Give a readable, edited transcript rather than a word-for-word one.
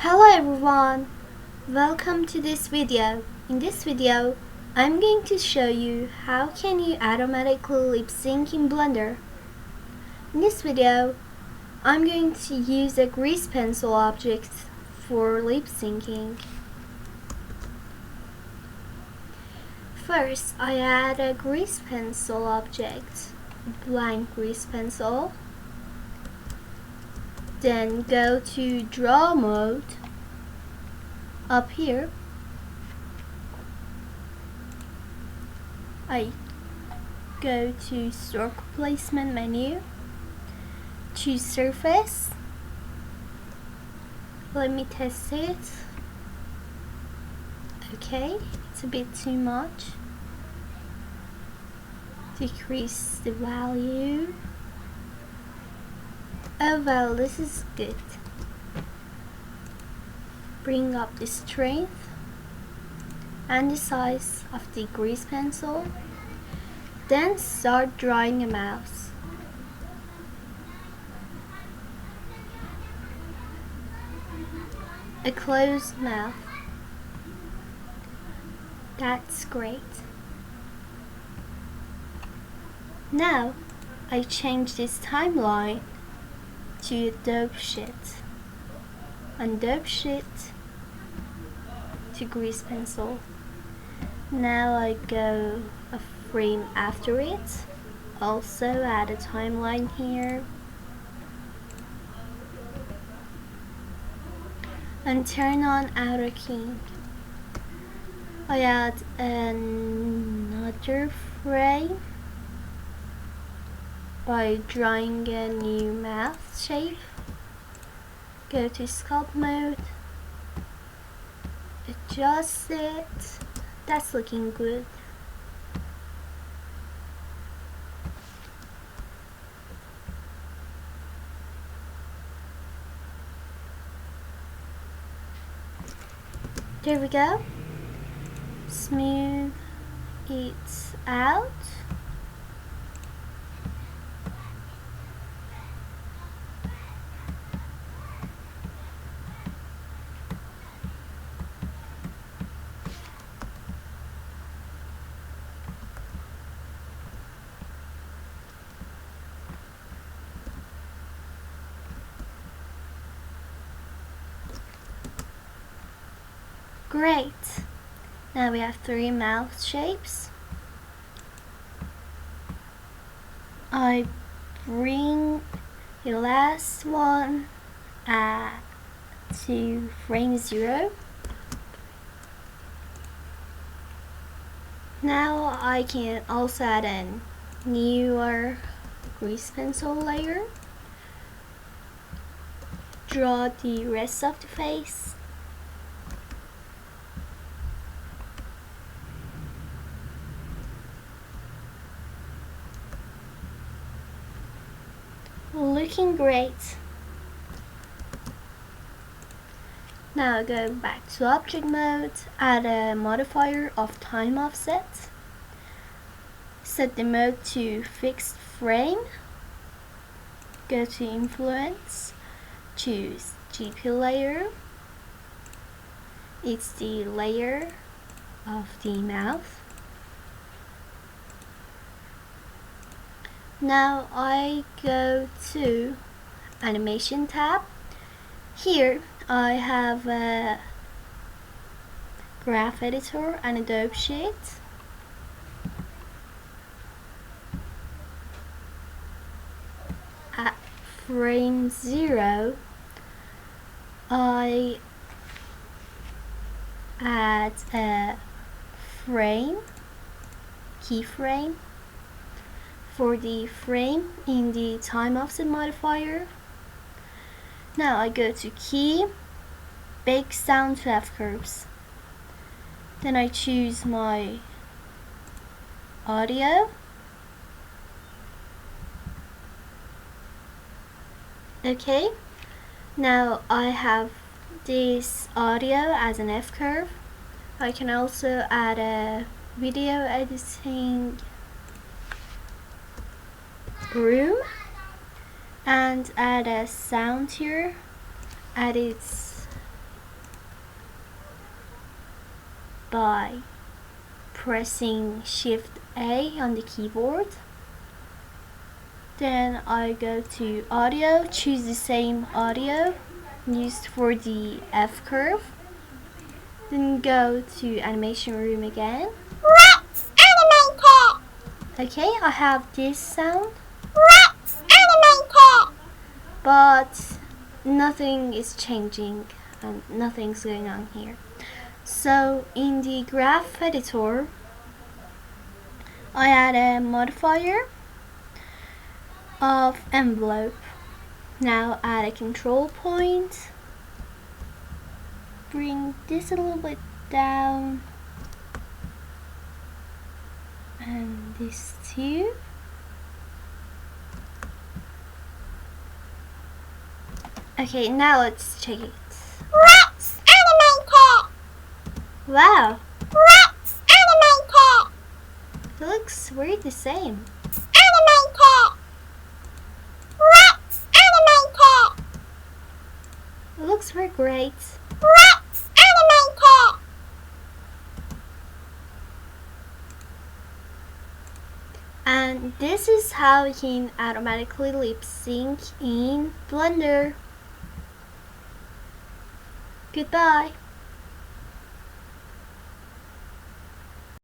Hello everyone, welcome to this video. In this video, I'm going to show you how can you automatically lip sync in Blender. In this video, I'm going to use a grease pencil object for lip syncing. First, I add a grease pencil object, blank grease pencil. Then go to draw mode up here. I go to circle placement menu, choose surface. Let me test it. Okay, it's a bit too much. Decrease the value. Oh well, this is good. Bring up the strength and the size of the grease pencil. Then start drawing a mouse. A closed mouth. That's great. Now I change this timeline to dope shit. On dope shit to grease pencil. Now I go a frame after it. Also add a timeline here. And turn on auto keying. I add another frame by drawing a new mouth shape. Go to sculpt mode, adjust it. That's looking good. There we go. Smooth it out. Great! Now we have 3 mouth shapes. I bring the last one to frame 0. Now I can also add a newer grease pencil layer. Draw the rest of the face. Looking great. Now go back to object mode, add a modifier of time offset. Set the mode to fixed frame. Go to influence, choose GP layer. It's the layer of the mouth. Now I go to animation tab. Here I have a graph editor and a dope sheet. At frame 0 I add a frame, keyframe, for the frame in the time offset modifier. Now I go to key, bake sound to F curves. Then I choose my audio. Okay, now I have this audio as an F curve. I can also add a video editing room and add a sound here, add its by pressing Shift A on the keyboard. Then I go to audio, choose the same audio used for the F curve. Then go to animation room again. Let's animate it! Okay, I have this sound, Let's animate it! but nothing is changing and nothing's going on here. So in the graph editor, I add a modifier of envelope. Now add a control point. Bring this a little bit down. And this too. Okay, now let's check it. Let's animate it! Wow, Let's animate it! it looks very the same. Animate it! Let's animate it! It looks very great. Let's animate it! And this is how you can automatically lip sync in Blender. Goodbye.